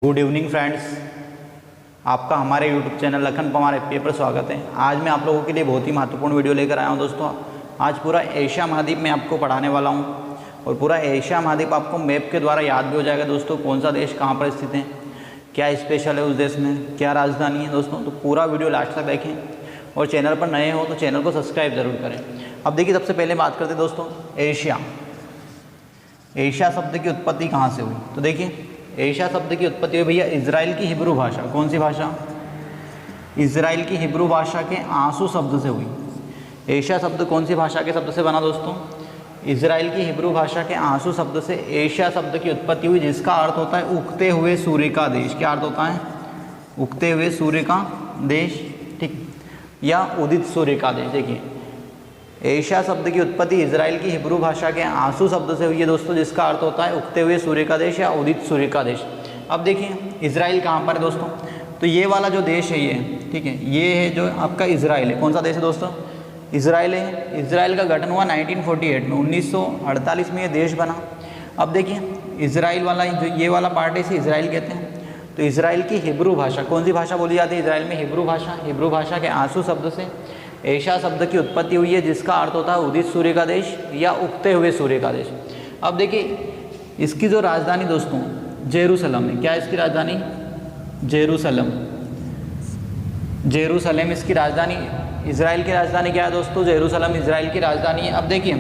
Good evening friends, आपका हमारे YouTube channel Lakhan Pawar FPA पर स्वागत है। आज मैं आप लोगों के लिए बहुत ही महत्वपूर्ण वीडियो लेकर आया हूं दोस्तों। आज पूरा एशिया महाद्वीप में आपको पढ़ाने वाला हूं और पूरा एशिया महाद्वीप आपको मैप के द्वारा याद भी हो जाएगा दोस्तों। कौन सा देश कहां पर स्थित है, क्या स्पेशल है उस देश में, क्या राजधानी है दोस्तों। तो पूरा वीडियो लास्ट तक देखें और चैनल पर नए हो तो चैनल को सब्सक्राइब ज़रूर करें। अब देखिए, सबसे पहले बात करते हैं दोस्तों एशिया। एशिया शब्द की उत्पत्ति कहाँ से हुई? तो देखिए, एशिया शब्द की उत्पत्ति हुई भैया इजराइल की हिब्रू भाषा। कौन सी भाषा? इजराइल की हिब्रू भाषा के आंसू शब्द से हुई। एशिया शब्द कौन सी भाषा के शब्द से बना दोस्तों? इजराइल की हिब्रू भाषा के आंसू शब्द से एशिया शब्द की उत्पत्ति हुई, जिसका अर्थ होता है उगते हुए सूर्य का देश। क्या अर्थ होता है? उगते हुए सूर्य का देश, ठीक, या उदित सूर्य का देश। देखिए, एशिया शब्द की उत्पत्ति इजराइल की हिब्रू भाषा के आंसू शब्द से हुई है दोस्तों, जिसका अर्थ होता है उगते हुए सूर्य का देश या उदित सूर्य का देश। अब देखिए, इजराइल कहाँ पर है दोस्तों? तो ये वाला जो देश है ये, ठीक है, ये है जो आपका इजराइल है। कौन सा देश है दोस्तों? इजराइल है। इजराइल का गठन हुआ 1948 में, 1948 में ये देश बना। अब देखिए, इजराइल वाला जो ये वाला पार्ट है इसे इजराइल कहते हैं। तो इजराइल की हिब्रू भाषा, कौन सी भाषा बोली जाती है इजराइल में? हिब्रू भाषा। हिब्रू भाषा के आंसू शब्द से एशिया शब्द की उत्पत्ति हुई है, जिसका अर्थ होता है उदित सूर्य का देश या उगते हुए सूर्य का देश। अब देखिए, इसकी जो राजधानी दोस्तों जेरूसलम है। क्या है इसकी राजधानी? जेरूसलम। जेरूसलम इसकी राजधानी। इजराइल की राजधानी क्या है दोस्तों? जेरूसलम इजराइल की राजधानी है। अब देखिए,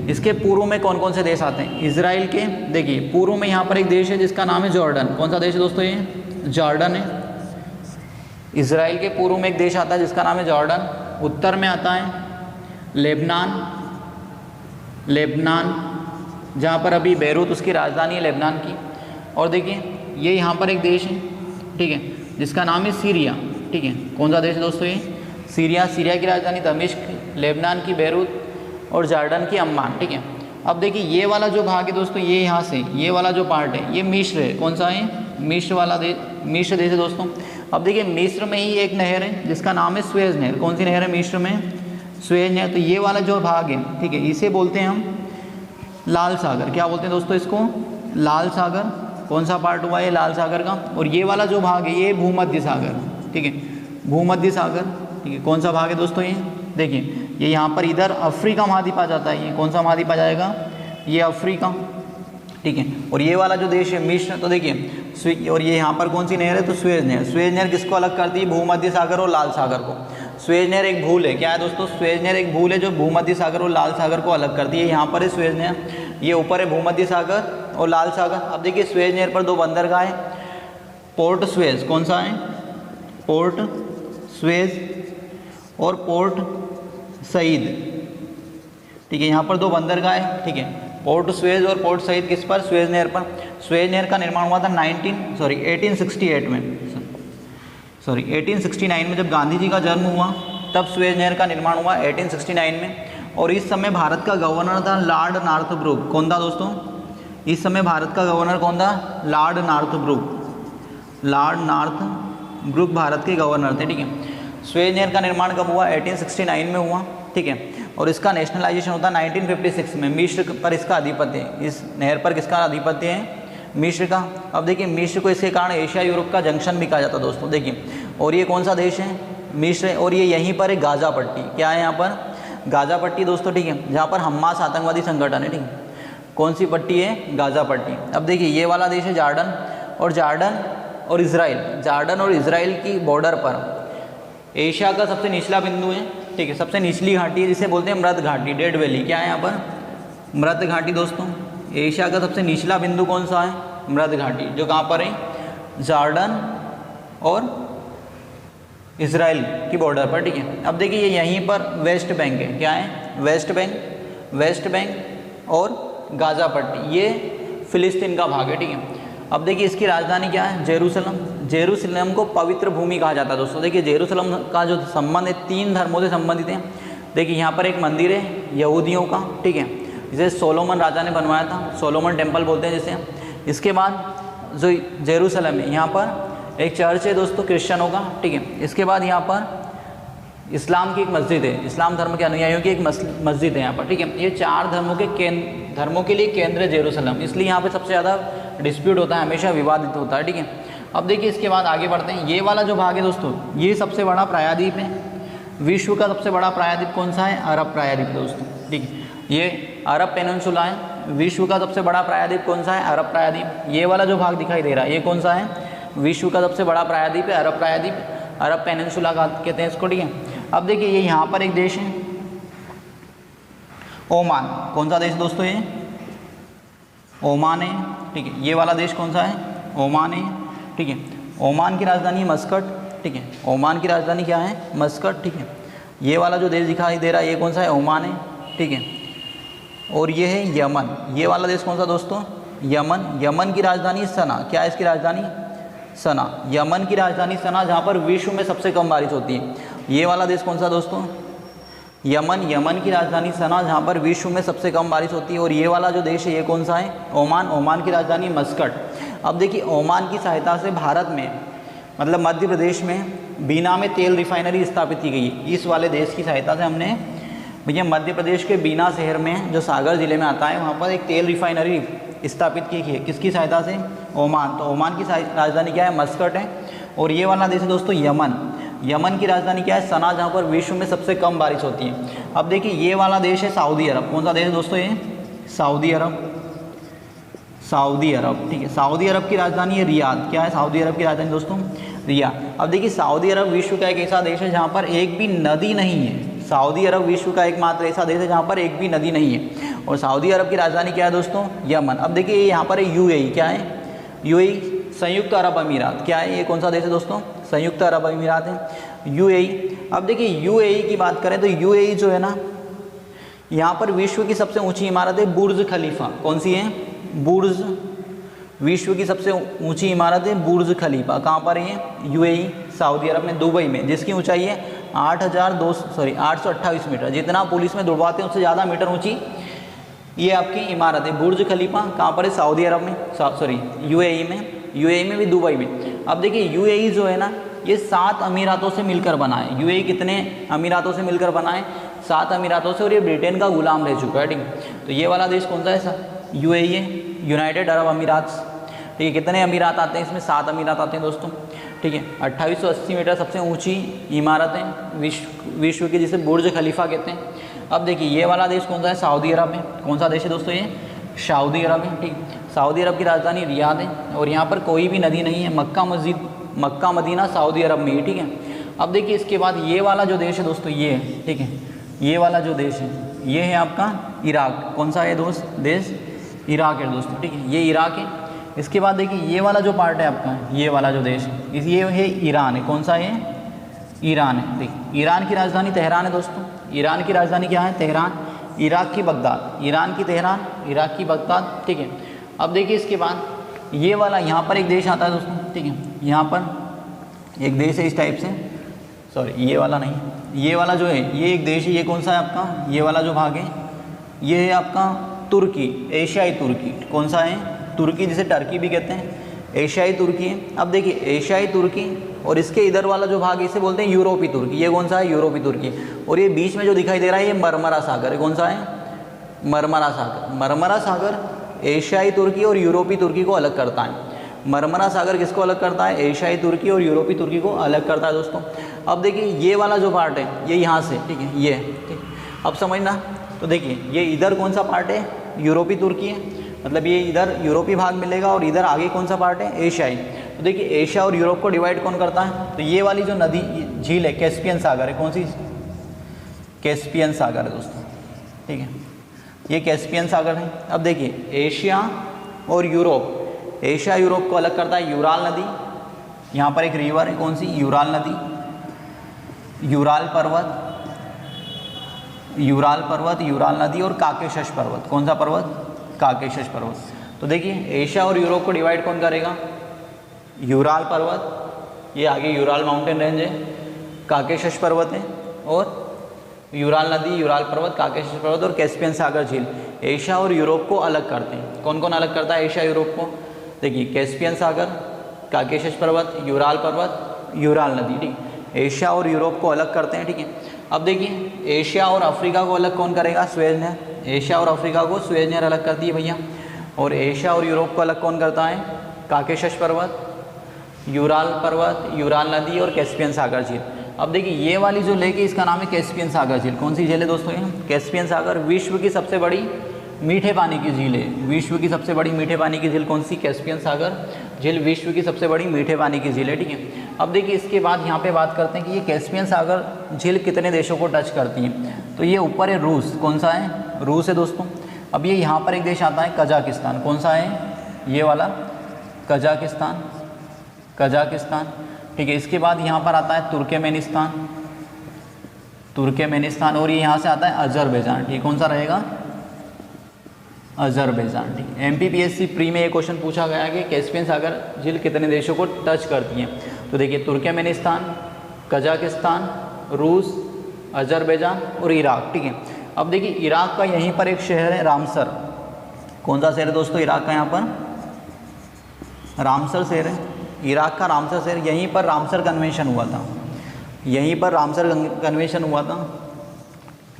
इसके पूर्व में कौन कौन से देश आते हैं इजराइल के? देखिए, पूर्व में यहाँ पर एक देश है जिसका नाम है जॉर्डन। कौन सा देश है दोस्तों? ये जॉर्डन है। इजराइल के पूर्व में एक देश आता है जिसका नाम है जॉर्डन। उत्तर में आता है लेबनान। लेबनान, जहाँ पर अभी बैरूत उसकी राजधानी है लेबनान की। और देखिए, ये यहाँ पर एक देश है, ठीक है, जिसका नाम है सीरिया। ठीक है, कौन सा देश है दोस्तों? ये सीरिया। सीरिया की राजधानी दमिश्क, लेबनान की बैरूत और जॉर्डन की अम्मान। ठीक है। अब देखिए, ये वाला जो भाग है दोस्तों, ये यहाँ से ये वाला जो पार्ट है ये मिस्र है। कौन सा है? मिस्र वाला देश, मिस्र देश है दोस्तों। अब देखिए, मिस्र में ही एक नहर है जिसका नाम है स्वेज नहर। कौन सी नहर है मिस्र में? स्वेज नहर। तो ये वाला जो भाग है, ठीक है, इसे बोलते हैं हम लाल सागर। क्या बोलते हैं दोस्तों इसको? लाल सागर। कौन सा पार्ट हुआ ये लाल सागर का? और ये वाला जो भाग है ये भूमध्य सागर। ठीक है, भूमध्य सागर। ठीक है, कौन सा भाग है दोस्तों ये? देखिए, ये यहाँ पर इधर अफ्रीका महाद्वीप आ जाता है। ये कौन सा महाद्वीप आ जाएगा? ये अफ्रीका। ठीक है, और ये वाला जो देश है मिस्र, तो देखिए, और ये यहाँ पर कौन सी नहर है? तो स्वेज नहर। स्वेज नहर किसको अलग करती है? भूमध्य सागर और लाल सागर को। स्वेज नहर एक भूल है। क्या है दोस्तों? स्वेज नहर एक भूल है जो भूमध्य सागर और लाल सागर को अलग करती है। यहाँ पर है स्वेज नहर, ये ऊपर है भूमध्य सागर और लाल सागर। अब देखिए, स्वेज नहर पर दो बंदरगाह है, पोर्ट स्वेज। कौन सा है? पोर्ट स्वेज और पोर्ट सईद। ठीक है, यहाँ पर दो बंदरगाह है। ठीक है, पोर्ट स्वेज और पोर्ट सईद किस पर? स्वेज नहर पर। स्वेज नहर का निर्माण हुआ था 1868 में, 1869 में जब गांधी जी का जन्म हुआ तब स्वेज नहर का निर्माण हुआ 1869 में। और इस समय भारत का गवर्नर था लॉर्ड नॉर्थब्रुक। कौन था दोस्तों? इस समय भारत का गवर्नर कौन था? Lord Northbrook. Lord Northbrook Bharat के गवर्नर थे। ठीक है, स्वेज नहर का निर्माण कब हुआ? 1869 में हुआ। ठीक है, और इसका नेशनलाइजेशन होता है 1956 में। मिस्र पर इसका आधिपत्य है। इस नहर पर किसका आधिपत्य है? मिस्र का। अब देखिए, मिस्र को इसके कारण एशिया यूरोप का जंक्शन भी कहा जाता है दोस्तों। देखिए, और ये कौन सा देश है? मिस्र। और ये यहीं पर है गाजा पट्टी। क्या है यहाँ पर? गाजा पट्टी दोस्तों। ठीक है, जहाँ पर हमास आतंकवादी संगठन है। ठीक है, कौन सी पट्टी है? गाजा पट्टी। अब देखिए, ये वाला देश है जॉर्डन। और जॉर्डन और इजराइल, जॉर्डन और इजराइल की बॉर्डर पर एशिया का सबसे निचला बिंदु है। ठीक है, सबसे निचली घाटी है जिसे बोलते हैं मृत घाटी, डेड वैली। क्या है यहाँ पर? मृत घाटी दोस्तों। एशिया का सबसे निचला बिंदु कौन सा है? मृत घाटी, जो कहाँ पर है? जॉर्डन और इजराइल की बॉर्डर पर। ठीक है, अब देखिए, ये यहीं पर वेस्ट बैंक है। क्या है? West Bank. वेस्ट बैंक और गाजा पट्टी ये फिलिस्तीन का भाग है। ठीक है, अब देखिए, इसकी राजधानी क्या है? जेरूसलम। जेरूसलम को पवित्र भूमि कहा जाता है दोस्तों। देखिए, जेरूसलम का जो संबंध है 3 धर्मों से संबंधित है। देखिए, यहाँ पर एक मंदिर है यहूदियों का। ठीक है, जिसे सोलोमन राजा ने बनवाया था, सोलोमन टेम्पल बोलते हैं जिसे। इसके बाद जो जेरूसलम है, यहाँ पर एक चर्च है दोस्तों क्रिश्चियनों का। ठीक है, इसके बाद यहाँ पर इस्लाम की एक मस्जिद है, इस्लाम धर्म के अनुयायियों की एक मस्जिद है यहाँ पर। ठीक है, ये 4 धर्मों के लिए केंद्र है जेरूसलम, इसलिए यहाँ पे सबसे ज़्यादा डिस्प्यूट होता है, हमेशा विवादित होता है। ठीक है, अब देखिए इसके बाद आगे बढ़ते हैं। ये वाला जो भाग है दोस्तों, ये सबसे बड़ा प्रायद्वीप है। विश्व का सबसे बड़ा प्रायद्वीप कौन सा है? अरब प्रायद्वीप दोस्तों, ठीक है। ये अरब पेनिनसुला है। विश्व का सबसे बड़ा प्रायद्वीप कौन सा है? अरब प्रायद्वीप। ये वाला जो भाग दिखाई दे रहा है ये कौन सा है? विश्व का सबसे बड़ा प्रायद्वीप है अरब प्रायद्वीप, अरब पेनिनसुला कहते हैं इसको, ठीक है। अब देखिए ये यहाँ पर एक देश है ओमान। कौन सा देश दोस्तों? ये ओमान है, ठीक है। ये वाला देश कौन सा है? ओमान है, ठीक है। ओमान की राजधानी मस्कट, ठीक है। ओमान की राजधानी क्या है? मस्कट, ठीक है। ये वाला जो देश दिखाई दे रहा है ये कौन सा है? ओमान है, ठीक है। और ये है यमन। ये वाला देश कौन सा दोस्तों? यमन। यमन की राजधानी सना। क्या है इसकी राजधानी? सना। यमन की राजधानी सना, जहाँ पर विश्व में सबसे कम बारिश होती है। ये वाला देश कौन सा दोस्तों? यमन। यमन की राजधानी सना, जहाँ पर विश्व में सबसे कम बारिश होती है। और ये वाला जो देश है ये कौन सा है? ओमान। ओमान की राजधानी मस्कट। अब देखिए ओमान की सहायता से भारत में, मतलब मध्य प्रदेश में बीना में तेल रिफाइनरी स्थापित की गई है। इस वाले देश की सहायता से हमने भैया मध्य प्रदेश के बीना शहर में, जो सागर ज़िले में आता है, वहाँ पर एक तेल रिफाइनरी स्थापित की है। किसकी सहायता से? ओमान। तो ओमान की राजधानी क्या है? मस्कट है। और ये वाला देश है दोस्तों यमन। यमन की राजधानी क्या है? सना, जहाँ पर विश्व में सबसे कम बारिश होती है। अब देखिए ये वाला देश है सऊदी अरब। कौन सा देश है दोस्तों? ये सऊदी अरब। सऊदी अरब, ठीक है। सऊदी अरब की राजधानी है रियाद। क्या है सऊदी अरब की राजधानी दोस्तों? रियाद। अब देखिए सऊदी अरब विश्व का एक ऐसा देश है जहाँ पर एक भी नदी नहीं है। सऊदी अरब विश्व का एकमात्र ऐसा देश है जहाँ पर एक भी नदी नहीं है। और सऊदी अरब की राजधानी क्या है दोस्तों? यमन। अब देखिए यहाँ पर है यूएई। क्या है? यूएई, संयुक्त अरब अमीरात। क्या है? ये कौन सा देश है दोस्तों? संयुक्त अरब अमीरात है, यूएई। अब देखिए यूएई की बात करें तो यूएई जो है ना, यहाँ पर विश्व की सबसे ऊंची इमारत है बुर्ज खलीफा। कौन सी है? बुर्ज। विश्व की सबसे ऊंची इमारत है बुर्ज खलीफा। कहाँ पर है? यूएई, सऊदी अरब में, दुबई में, जिसकी ऊंचाई है 828 मीटर। जितना पुलिस में दौड़वाते हैं उससे ज़्यादा मीटर ऊंची ये आपकी इमारत है बुर्ज खलीफा। कहाँ पर है? सऊदी अरब में, सॉरी यूएई में। यूएई में भी, दुबई में। अब देखिए यूएई जो है ना, ये 7 अमीरातों से मिलकर बना है। यूएई कितने अमीरातों से मिलकर बना है? 7 अमीरातों से। और ये ब्रिटेन का गुलाम रह चुका है, ठीक है। तो ये वाला देश कौन सा है? यूएई है, यूनाइटेड अरब अमीरात, ठीक है। कितने अमीरात आते हैं इसमें? 7 अमीरात आते हैं दोस्तों, ठीक है। 2880 मीटर सबसे ऊंची इमारत है विश्व की, जिसे बुर्ज खलीफा कहते हैं। अब देखिए ये वाला देश कौन सा है? सऊदी अरब है। कौन सा देश है दोस्तों? ये सऊदी अरब है, ठीक। सऊदी अरब की राजधानी रियाद है। और यहाँ पर कोई भी नदी नहीं है। मक्का मदीना सऊदी अरब में ही, ठीक है। अब देखिए इसके बाद ये वाला जो देश है दोस्तों, ये है, ठीक है। ये वाला जो देश है ये है आपका इराक। कौन सा है दोस्त? देश इराक है दोस्तों, ठीक है। ये इराक है। इसके बाद देखिए ये वाला जो पार्ट है आपका, ये वाला जो देश है, ये है ईरान है। कौन सा है? ईरान है। देखिए ईरान की राजधानी तेहरान है दोस्तों। ईरान की राजधानी क्या है? तेहरान। इराक की बगदाद। ईरान की तेहरान, इराक की बगदाद, ठीक है। अब देखिए इसके बाद ये वाला, यहाँ पर एक देश आता है दोस्तों, ठीक है। यहाँ पर एक देश है इस टाइप से, सॉरी ये वाला नहीं, ये वाला जो है ये एक देश है। ये कौन सा है आपका? ये वाला जो भाग है ये है आपका तुर्की, एशियाई तुर्की। कौन सा है? तुर्की, जिसे टर्की भी कहते हैं, एशियाई तुर्की है। अब देखिए एशियाई तुर्की और इसके इधर वाला जो भाग इसे बोलते हैं यूरोपीय तुर्की। ये कौन सा है? यूरोपीय तुर्की। और ये बीच में जो दिखाई दे रहा है ये मरमरा सागर है। कौन सा है? मरमरा सागर। मरमरा सागर एशियाई तुर्की और यूरोपीय तुर्की को अलग करता है। मरमरा सागर किसको अलग करता है? एशियाई तुर्की और यूरोपीय तुर्की को अलग करता है दोस्तों। अब देखिए ये वाला जो पार्ट है ये यहाँ से, ठीक है, ये, ठीक। अब समझना, तो देखिए ये इधर कौन सा पार्ट है? यूरोपीय तुर्की है, मतलब ये इधर यूरोपीय भाग मिलेगा। और इधर आगे कौन सा पार्ट है? एशियाई। तो देखिए एशिया और यूरोप को डिवाइड कौन करता है? तो ये वाली जो नदी झील है कैस्पियन सागर है। कौन सी? कैस्पियन सागर है दोस्तों, ठीक है। ये कैस्पियन सागर है। अब देखिए एशिया और यूरोप, एशिया यूरोप को अलग करता है यूराल नदी। यहाँ पर एक रिवर है, कौन सी? यूराल नदी, यूराल पर्वत, यूराल नदी और काकेशस पर्वत। कौन सा पर्वत? काकेशस पर्वत। तो देखिए एशिया और यूरोप को डिवाइड कौन करेगा? यूराल पर्वत, ये आगे यूराल माउंटेन रेंज है, काकेशस पर्वत है, और यूराल नदी, यूराल पर्वत, काकेशस पर्वत और कैस्पियन सागर झील एशिया और यूरोप को अलग करते हैं। कौन कौन अलग करता है एशिया यूरोप को? देखिए कैस्पियन सागर, काकेशस पर्वत, यूराल पर्वत, यूराल नदी, ठीक। एशिया और यूरोप को अलग करते हैं, ठीक है। अब देखिए एशिया और अफ्रीका को अलग कौन करेगा? सुएज नहर। एशिया और अफ्रीका को सुएज नहर अलग करती है भैया। और एशिया और यूरोप को अलग कौन करता है? काकेशस पर्वत, यूराल पर्वत, यूराल नदी और कैस्पियन सागर झील। अब देखिए ये वाली जो लेक है इसका नाम है कैस्पियन सागर झील। कौन सी झील है दोस्तों? ये कैस्पियन सागर। विश्व की सबसे बड़ी मीठे पानी की झील है। विश्व की सबसे बड़ी मीठे पानी की झील कौन सी? कैस्पियन सागर झील विश्व की सबसे बड़ी मीठे पानी की झील है, ठीक है। अब देखिए इसके बाद यहाँ पे बात करते हैं कि ये कैस्पियन सागर झील कितने देशों को टच करती है। तो ये ऊपर है रूस। कौन सा है? रूस है दोस्तों। अब ये यहाँ पर एक देश आता है कजाकिस्तान। कौन सा है? ये वाला कजाकिस्तान, कजाकिस्तान, ठीक है। इसके बाद यहाँ पर आता है तुर्कमेनिस्तान, तुर्कमेनिस्तान, और ये यहाँ से आता है अजरबैजान, ठीक। कौन सा रहेगा? अजरबैजान, ठीक। एमपीपीएससी प्री में ये क्वेश्चन पूछा गया है कि कैस्पियन सागर झील कितने देशों को टच करती है। तो देखिए तुर्कमेनिस्तान, कजाकिस्तान, रूस, अजरबैजान और इराक, ठीक है। अब देखिए इराक का यहीं पर एक शहर है रामसर। कौन सा शहर है दोस्तों इराक का? यहाँ पर रामसर शहर है। इराक का रामसर शहर, यहीं पर रामसर कन्वेंशन हुआ था, यहीं पर रामसर कन्वेंशन हुआ था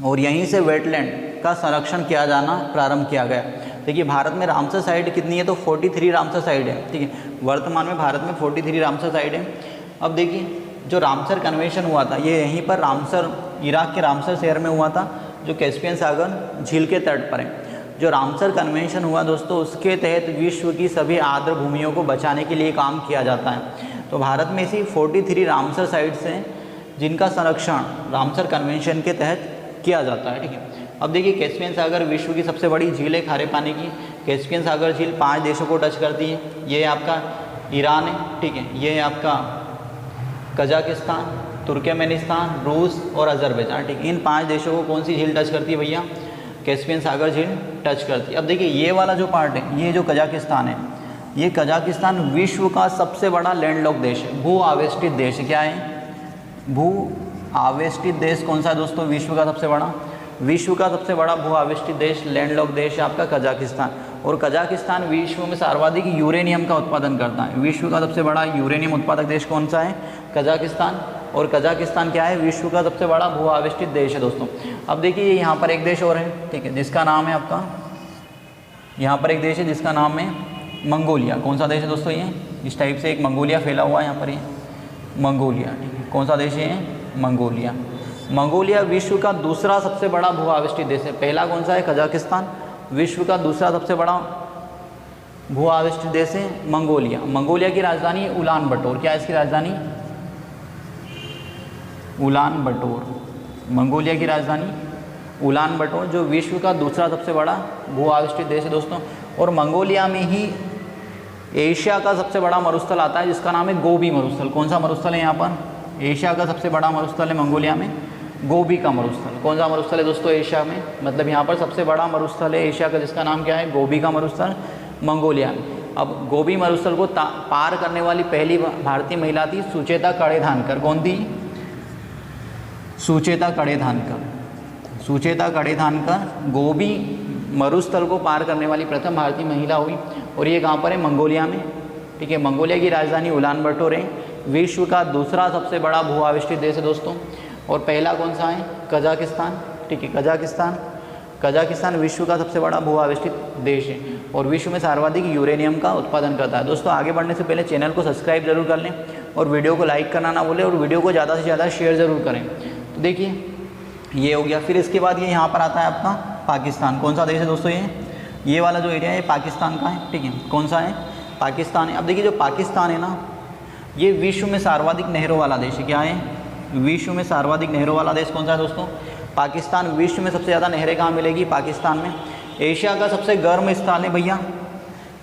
और यहीं से वेटलैंड का संरक्षण किया जाना प्रारंभ किया गया। देखिए भारत में रामसर साइट कितनी है? तो 43 रामसर साइट है, ठीक है। वर्तमान में भारत में 43 रामसर साइट है। अब देखिए जो रामसर कन्वेंशन हुआ था ये यहीं पर रामसर, इराक के रामसर शहर में हुआ था जो कैस्पियन सागर झील के तट पर है। जो रामसर कन्वेंशन हुआ दोस्तों उसके तहत विश्व की सभी आर्द्र भूमियों को बचाने के लिए काम किया जाता है। तो भारत में ऐसी 43 रामसर साइट्स हैं जिनका संरक्षण रामसर कन्वेंशन के तहत किया जाता है, ठीक है। अब देखिए कैस्पियन सागर विश्व की सबसे बड़ी झील है खारे पानी की। कैस्पियन सागर झील 5 देशों को टच करती है। ये आपका ईरान है, ठीक है। ये है आपका कजाकिस्तान, तुर्कमेनिस्तान, रूस और अजरबैजान, ठीक। इन 5 देशों को कौन सी झील टच करती है भैया? कैस्पियन सागर झील टच करती है। अब देखिए ये वाला जो पार्ट है, ये जो कजाकिस्तान है, ये कजाकिस्तान विश्व का सबसे बड़ा लैंडलॉक देश है, भू आवेष्टित देश। क्या है? भू आवेष्टित देश। कौन सा है दोस्तों विश्व का सबसे बड़ा? विश्व का सबसे बड़ा भू आवेष्टित देश, लैंडलॉक देश है आपका कजाकिस्तान। और कजाकिस्तान विश्व में सर्वाधिक यूरेनियम का उत्पादन करता है। विश्व का सबसे बड़ा यूरेनियम उत्पादक देश कौन सा है? कजाकिस्तान। और कजाकिस्तान क्या है? विश्व का सबसे बड़ा भू आवेष्टित देश है दोस्तों। अब देखिए यहाँ पर एक देश और है, ठीक है, जिसका नाम है आपका, यहाँ पर एक देश है जिसका नाम है मंगोलिया। कौन सा देश है दोस्तों? ये इस टाइप से एक मंगोलिया फैला हुआ है यहाँ पर, ये मंगोलिया, ठीक है। कौन सा देश है? मंगोलिया। मंगोलिया विश्व का दूसरा सबसे बड़ा भू आवेष्टित देश है। पहला कौन सा है? कजाकिस्तान। विश्व का दूसरा सबसे बड़ा भू आवेष्टित देश है मंगोलिया। मंगोलिया की राजधानी है उलान बटोर। क्या है इसकी राजधानी? उलान बटोर। मंगोलिया की राजधानी उलान बटोर, जो विश्व का दूसरा सबसे बड़ा भू आवेष्टित देश है दोस्तों। और मंगोलिया में ही एशिया का सबसे बड़ा मरुस्थल आता है जिसका नाम है गोबी मरुस्थल। कौन सा मरुस्थल है यहाँ पर? एशिया का सबसे बड़ा मरुस्थल है मंगोलिया में गोबी का मरुस्थल। कौन सा मरुस्थल है दोस्तों एशिया में? मतलब यहाँ पर सबसे बड़ा मरुस्थल है एशिया का जिसका नाम क्या है? गोबी का मरुस्थल, मंगोलिया में। अब गोबी मरुस्थल को पार करने वाली पहली भारतीय महिला थी सुचेता कड़ेधानकर। कौन थी? सुचेता कड़ेधानकर। सुचेता कड़ेधानकर गोबी मरुस्थल को पार करने वाली प्रथम भारतीय महिला हुई। और ये कहाँ पर है? मंगोलिया में, ठीक है। मंगोलिया की राजधानी उलान बटोर है। विश्व का दूसरा सबसे बड़ा भू आवेष्टित देश है दोस्तों। और पहला कौन सा है? कजाकिस्तान, ठीक है। कजाकिस्तान, कजाकिस्तान विश्व का सबसे बड़ा भू आवेष्टित देश है और विश्व में सर्वाधिक यूरेनियम का उत्पादन करता है। दोस्तों आगे बढ़ने से पहले चैनल को सब्सक्राइब जरूर कर लें और वीडियो को लाइक करना ना भूलें और वीडियो को ज़्यादा से ज़्यादा शेयर ज़रूर करें। तो देखिए ये हो गया। फिर इसके बाद ये यहाँ पर आता है आपका पाकिस्तान। कौन सा देश है दोस्तों? ये वाला जो एरिया है पाकिस्तान का है, ठीक है। कौन सा है? पाकिस्तान है। अब देखिए जो पाकिस्तान है ना, ये विश्व में सर्वाधिक नहरों वाला देश है। क्या है? विश्व में सर्वाधिक नहरों वाला देश कौन सा है दोस्तों? पाकिस्तान। विश्व में सबसे ज़्यादा नहरें कहाँ मिलेगी? पाकिस्तान में। एशिया का सबसे गर्म स्थल है भैया,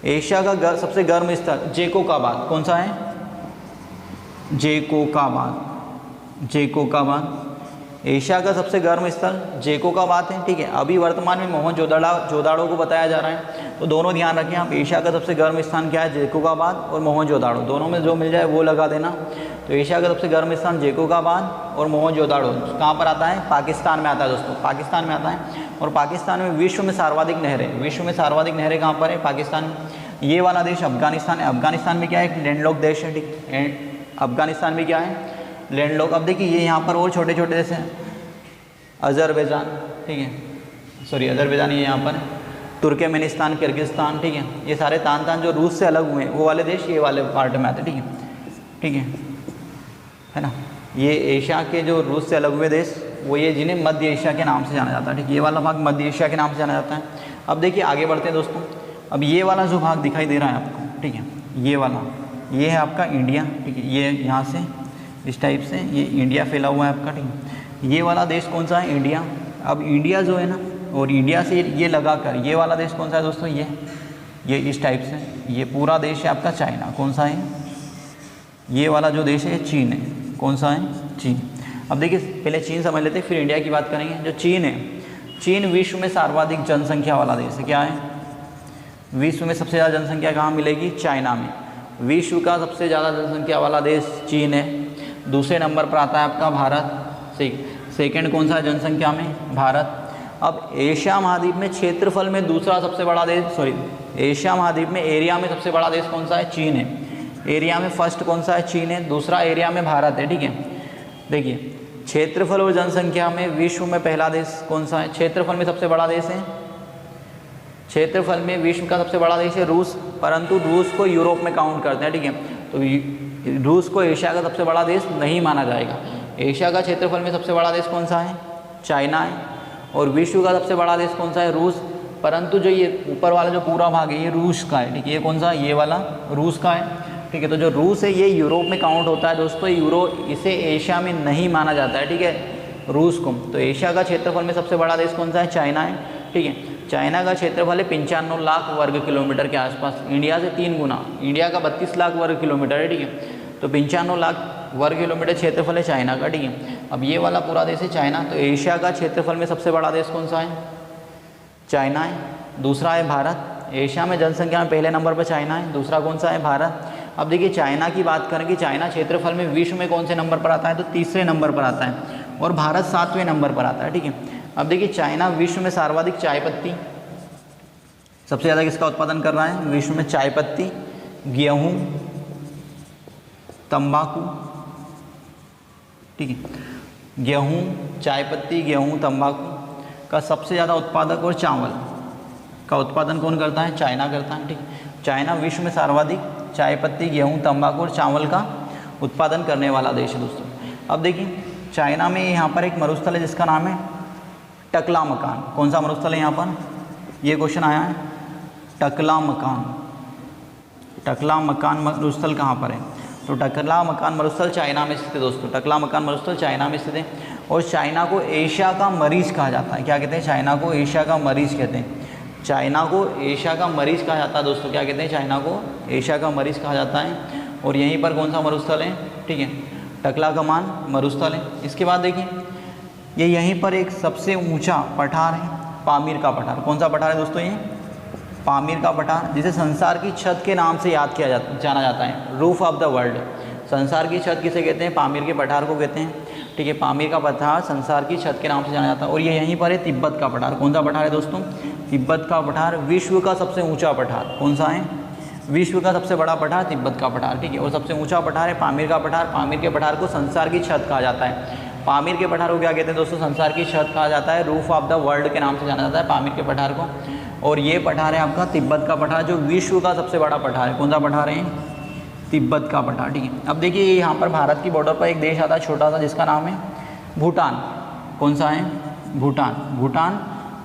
एशिया का सबसे गर्म स्थल जैकोबाबाद। कौन सा है? जैकोबाबाद। जैकोबाबाद एशिया का सबसे गर्म स्थल जैकोबाबाद है, ठीक है। अभी वर्तमान में मोहनजोदाड़ो को बताया जा रहा है, तो दोनों ध्यान रखें आप। एशिया का सबसे गर्म स्थान क्या है? जैकोबाबाद और मोहनजोदाड़ो, दोनों में जो मिल जाए वो लगा देना। तो एशिया का सबसे गर्म स्थान जैकोबाबाद और मोहनजोदाड़ो कहाँ पर आता है? पाकिस्तान में आता है दोस्तों, पाकिस्तान में आता है। और पाकिस्तान में विश्व में सर्वाधिक नहरें, विश्व में सर्वाधिक नहरें कहाँ पर है? पाकिस्तान में। ये वाला देश अफगानिस्तान है। अफगानिस्तान में क्या है? एक लैंडलॉक देश है, ठीक। अफगानिस्तान में क्या है? लैंडलॉक। अब देखिए ये यहाँ पर और छोटे छोटे देश हैं, अजरबैजान, ठीक है, सॉरी अजरबैजान ये यहाँ पर है, तुर्कमेनिस्तान, किर्गिस्तान, ठीक है। ये सारे तान जो रूस से अलग हुए हैं वो वाले देश ये वाले पार्ट में आते हैं, ठीक है। ठीक है ना। ये एशिया के जो रूस से अलग हुए देश वो ये जिन्हें मध्य एशिया के नाम से जाना जाता है, ठीक है। ये वाला भाग मध्य एशिया के नाम से जाना जाता है। अब देखिए आगे बढ़ते हैं दोस्तों। अब ये वाला जो भाग दिखाई दे रहा है आपको, ठीक है, ये वाला, ये है आपका इंडिया, ठीक है। ये यहाँ से इस टाइप से ये इंडिया फैला हुआ है आपका, ठीक है। ये वाला देश कौन सा है? इंडिया। अब इंडिया जो है ना, और इंडिया से ये लगा कर ये वाला देश कौन सा है दोस्तों? ये इस टाइप से ये पूरा देश है आपका चाइना। कौन सा है? ये वाला जो देश है चीन है। कौन सा है? चीन। अब देखिए पहले चीन समझ लेते हैं, फिर इंडिया की बात करेंगे। जो चीन है, चीन विश्व में सर्वाधिक जनसंख्या वाला देश है। क्या है? विश्व में सबसे ज़्यादा जनसंख्या कहाँ मिलेगी? चाइना में। विश्व का सबसे ज़्यादा जनसंख्या वाला देश चीन है। दूसरे नंबर पर आता है आपका भारत। सेकंड कौन सा है जनसंख्या में? भारत। अब एशिया महाद्वीप में क्षेत्रफल में दूसरा सबसे बड़ा देश, एशिया महाद्वीप में एरिया में सबसे बड़ा देश कौन सा है? चीन है। एरिया में फर्स्ट कौन सा है? चीन है। दूसरा एरिया में भारत है, ठीक है। देखिए क्षेत्रफल और जनसंख्या में विश्व में पहला देश कौन सा है? क्षेत्रफल में सबसे बड़ा देश है, क्षेत्रफल में विश्व का सबसे बड़ा देश है रूस, परंतु रूस को यूरोप में काउंट करते हैं, ठीक है। तो रूस को एशिया का सबसे बड़ा देश नहीं माना जाएगा। एशिया का क्षेत्रफल में सबसे बड़ा देश कौन सा है? चाइना है। और विश्व का सबसे बड़ा देश कौन सा है? रूस। परंतु जो ये ऊपर वाला जो पूरा भाग है ये रूस का है, ठीक है। ये कौन सा? ये वाला रूस का है, ठीक है। तो जो रूस है ये यूरोप में काउंट होता है दोस्तों। इसे एशिया में नहीं माना जाता है, ठीक है, रूस को। तो एशिया का क्षेत्रफल में सबसे बड़ा देश कौन सा है? चाइना है, ठीक है। चाइना का क्षेत्रफल है 95 लाख वर्ग किलोमीटर के आसपास, इंडिया से 3 गुना। इंडिया का 32 लाख वर्ग किलोमीटर है, ठीक है। तो 95 लाख वर्ग किलोमीटर क्षेत्रफल है चाइना का, ठीक है। अब ये वाला पूरा देश है चाइना। तो एशिया का क्षेत्रफल में सबसे बड़ा देश कौन सा है? चाइना है। दूसरा है भारत। एशिया में जनसंख्या में पहले नंबर पर चाइना है, दूसरा कौन सा है? भारत। अब देखिए चाइना की बात करें कि चाइना क्षेत्रफल में विश्व में कौन से नंबर पर आता है? तो तीसरे नंबर पर आता है। और भारत 7वें नंबर पर आता है, ठीक है। अब देखिए चाइना विश्व में सर्वाधिक चाय पत्ती, सबसे ज़्यादा किसका उत्पादन कर रहा है विश्व में? चाय पत्ती, गेहूँ, तंबाकू, ठीक है। गेहूँ, चाय पत्ती, गेहूँ, तंबाकू का सबसे ज़्यादा उत्पादक, और चावल का उत्पादन कौन करता है? चाइना करता है, ठीक है। चाइना विश्व में सर्वाधिक चाय पत्ती, गेहूँ, तंबाकू और चावल का उत्पादन करने वाला देश है दोस्तों। अब देखिए चाइना में यहाँ पर एक मरुस्थल है जिसका नाम है टकला मकान। कौन सा मरुस्थल है यहाँ पर? ये क्वेश्चन आया है, टकला मकान। टकला मकान मरुस्थल कहाँ पर है? तो टकला मकान मरुस्थल चाइना में स्थित है दोस्तों। टकला मकान मरुस्थल चाइना में स्थित है। और चाइना को एशिया का मरीज कहा जाता है। क्या कहते हैं? चाइना को एशिया का मरीज कहते हैं। चाइना को एशिया का मरीज कहा जाता है दोस्तों। क्या कहते हैं? चाइना को एशिया का मरीज कहा जाता है। और यहीं पर कौन सा मरुस्थल है? ठीक है, टकला कमान मरुस्थल है। इसके बाद देखिए ये यहीं पर एक सबसे ऊंचा पठार है, पामीर का पठार। कौन सा पठार है दोस्तों? ये पामीर का पठार, जिसे संसार की छत के नाम से याद किया जाना जाता है, रूफ ऑफ द वर्ल्ड। संसार की छत किसे कहते हैं? पामीर के पठार को कहते हैं, ठीक है। पामीर का पठार संसार की छत के नाम से जाना जाता है। और ये यहीं पर है तिब्बत का पठार। कौन सा पठार है दोस्तों? तिब्बत का पठार। विश्व का सबसे ऊंचा पठार कौन सा है? विश्व का सबसे बड़ा पठार तिब्बत का पठार, ठीक है। और सबसे ऊंचा पठार है पामीर का पठार। पामीर के पठार को संसार की छत कहा जाता है। पामीर के पठार को क्या कहते हैं दोस्तों? संसार की छत कहा जाता है, रूफ ऑफ द वर्ल्ड के नाम से जाना जाता है पामीर के पठार को। और ये पठार है आपका तिब्बत का पठार, जो विश्व का सबसे बड़ा पठार है। कौन सा पठार है? तिब्बत का पठार, ठीक है। अब देखिए यहाँ पर भारत की बॉर्डर पर एक देश आता है छोटा सा, जिसका नाम है भूटान। कौन सा है? भूटान। भूटान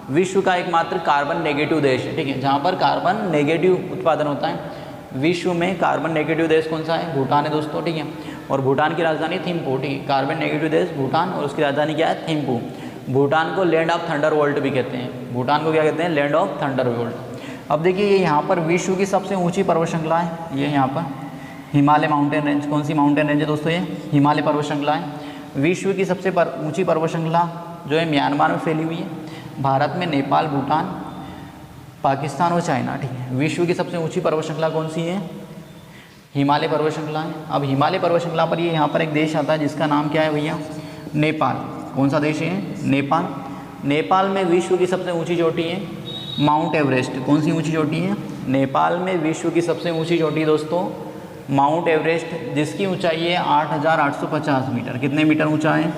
विश्व का एकमात्र कार्बन नेगेटिव देश है, ठीक है, जहाँ पर कार्बन नेगेटिव उत्पादन होता है। विश्व में कार्बन नेगेटिव देश कौन सा है? भूटान है दोस्तों, ठीक है। और भूटान की राजधानी थिम्पू, ठीक है। कार्बन नेगेटिव देश भूटान, और उसकी राजधानी क्या है? थिम्पू। भूटान को लैंड ऑफ थंडर वर्ल्ड भी कहते हैं। भूटान को क्या कहते हैं? Land of thunder world. अब देखिए ये यहाँ पर विश्व की सबसे ऊँची पर्वत श्रृंखला है, ये यहाँ पर हिमालय माउंटेन रेंज। कौन सी माउंटेन रेंज है दोस्तों? ये हिमालय पर्वत श्रृंखला है। विश्व की सबसे ऊँची पर्वत श्रृंखला जो है म्यांमार में फैली हुई है। भारत में नेपाल, भूटान, पाकिस्तान और चाइना, ठीक है। विश्व की सबसे ऊंची पर्वत श्रृंखला कौन सी है? हिमालय पर्वत श्रृंखला है। अब हिमालय पर्वत श्रृंखला पर ये यहाँ पर एक देश आता है जिसका नाम क्या है भैया? नेपाल। कौन सा देश है? नेपाल। नेपाल में विश्व की सबसे ऊंची चोटी है माउंट एवरेस्ट। कौन सी ऊंची चोटी है? नेपाल में विश्व की सबसे ऊंची चोटी दोस्तों माउंट एवरेस्ट, जिसकी ऊंचाई है 8,850 मीटर। कितने मीटर ऊंचा है?